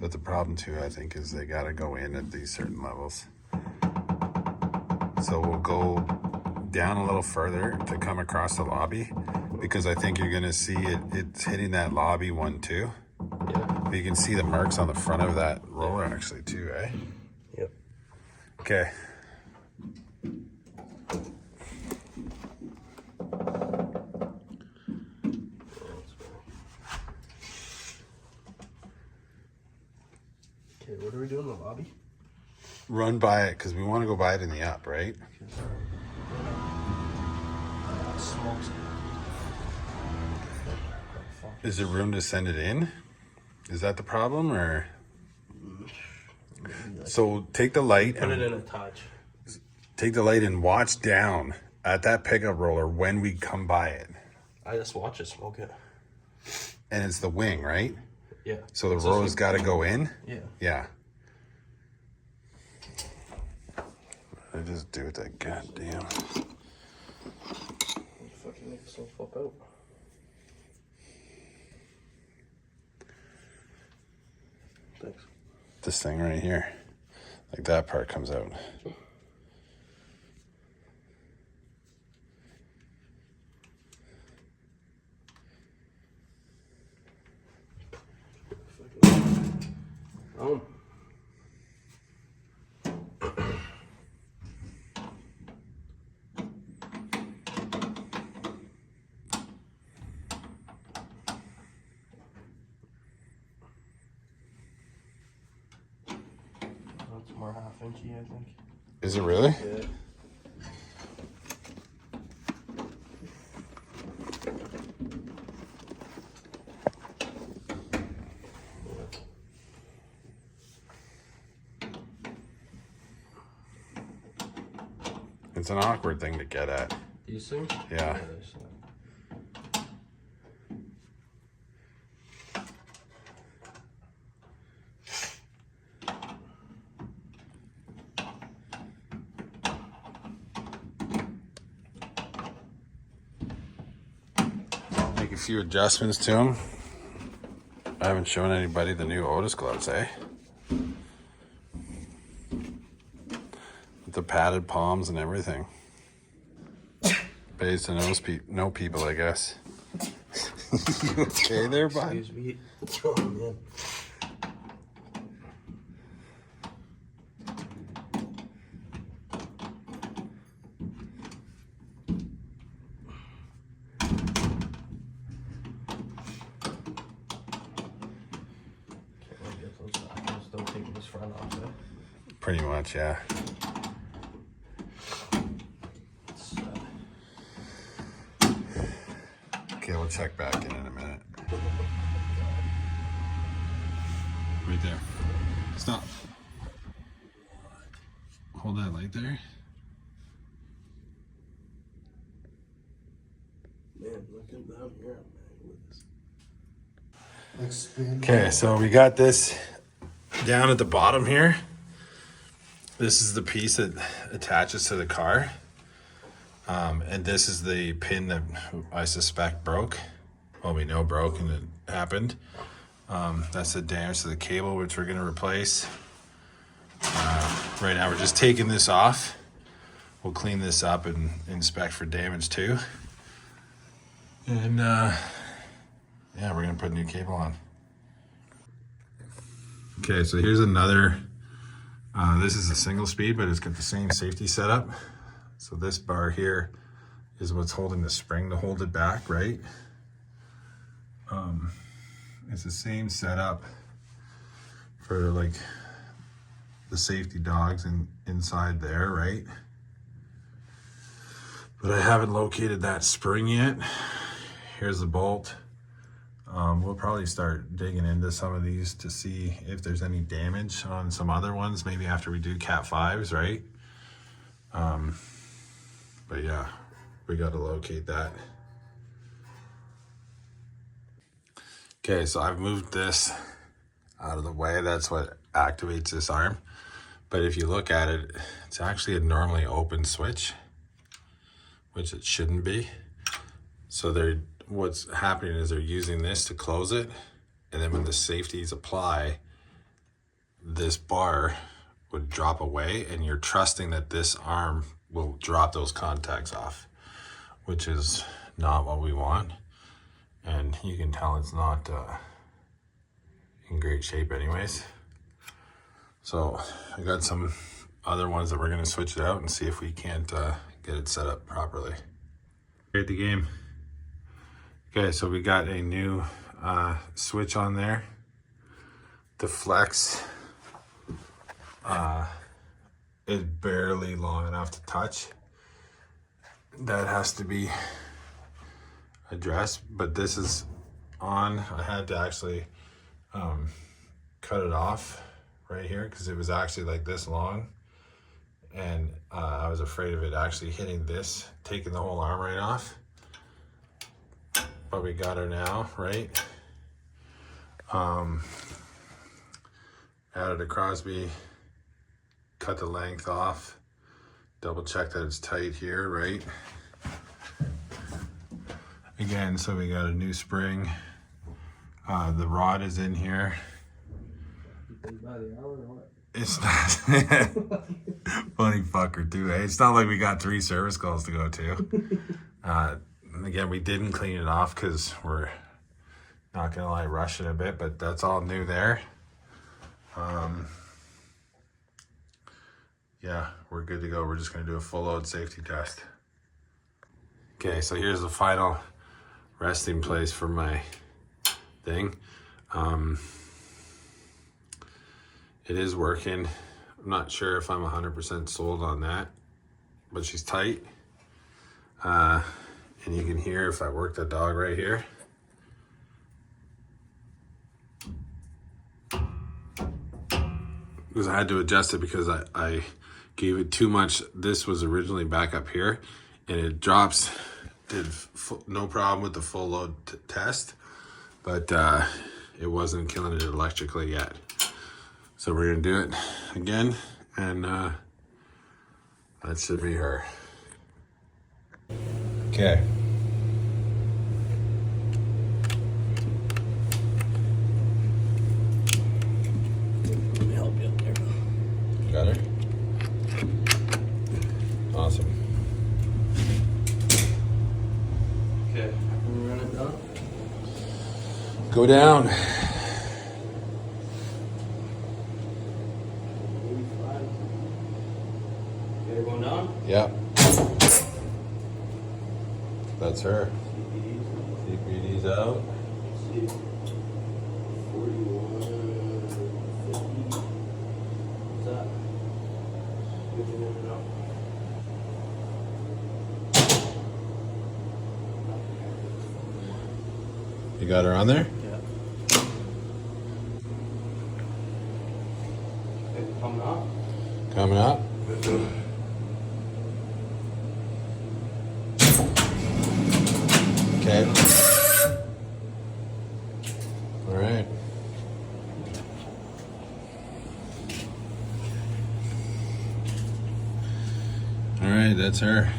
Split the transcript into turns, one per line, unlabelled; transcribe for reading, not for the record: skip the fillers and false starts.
But the problem too, I think, is they gotta go in at these certain levels. So we'll go down a little further to come across the lobby, because I think you're gonna see it's hitting that lobby one too.
Yeah.
But you can see the marks on the front of that roller actually too, eh?
Yep.
Okay.
Okay, what are we doing in the lobby?
Run by it, because we want to go by it in the up, right?
Smokes.
Is there room to send it in? Is that the problem, or? So take the light
Put it in a touch.
Take the light and watch down at that pickup roller when we come by it.
I just watch it smoke it.
And it's the wing, right?
Yeah.
So the roller's got to go in?
Yeah.
Yeah. I just do it that goddamn.
Fucking make yourself flip out. Thanks.
This thing right here. Like that part comes out.
Oh. That's more half-inchy, I think.
Is it really?
Yeah.
It's an awkward thing to get at.
These things?
Yeah. Make a few adjustments to them. I haven't shown anybody the new Otis gloves, eh? With the padded palms and everything. Based on know people, I guess. You okay there, bud?
Excuse me. Oh, man. Don't take this front off, eh?
Pretty much, yeah. Okay, we'll check back in a minute. Right there. Stop. Hold that light there.
Man, looking down here, man, with this.
Okay, so we got this down at the bottom here. This is the piece that attaches to the car. And this is the pin that I suspect broke. Well, we know broke and it happened. That's the damage to the cable, which we're gonna replace. Right now we're just taking this off. We'll clean this up and inspect for damage too. And yeah, we're gonna put a new cable on. Okay, so here's another, this is a single speed, but it's got the same safety setup. So this bar here is what's holding the spring to hold it back, right? It's the same setup for like the safety dogs inside there, right? But I haven't located that spring yet. Here's the bolt. We'll probably start digging into some of these to see if there's any damage on some other ones, maybe after we do Cat 5s, right? But yeah, we got to locate that. Okay, so I've moved this out of the way. That's what activates this arm. But if you look at it, it's actually a normally open switch, which it shouldn't be. So what's happening is they're using this to close it. And then when the safeties apply, this bar would drop away, and you're trusting that this arm will drop those contacts off, which is not what we want. And you can tell it's not in great shape anyways. So I got some other ones that we're gonna switch it out and see if we can't get it set up properly. Create the game. Okay, so we got a new switch on there. The flex is barely long enough to touch. That has to be addressed, but this is on. I had to actually cut it off right here because it was actually like this long, and I was afraid of it actually hitting this, taking the whole arm right off. But we got her now, right? Added a Crosby, cut the length off, double check that it's tight here, right? Again, so we got a new spring. The rod is in here.
By the hour or what?
It's not funny fucker too. Eh? It's not like we got 3 service calls to go to. Again, we didn't clean it off because we're not gonna lie, rush it a bit, but that's all new there. Yeah, we're good to go. We're just gonna do a full load safety test. Okay, so here's the final resting place for my thing. It is working. I'm not sure if I'm 100% sold on that, but she's tight. And you can hear if I work the dog right here. Because I had to adjust it because I gave it too much. This was originally back up here, and it drops. Did no problem with the full load test, but it wasn't killing it electrically yet. So we're gonna do it again, and that should be her. Okay.
Let me help you up there.
Got her? Awesome.
Okay, can we run it down?
Go down.
85. Okay, going down?
Yep. That's her. CPD's out.
See. 41, 50. What's that? Switching in and out.
You got her on there?
Yeah. Okay, coming up.
Coming up. Okay. All right. All right, that's her.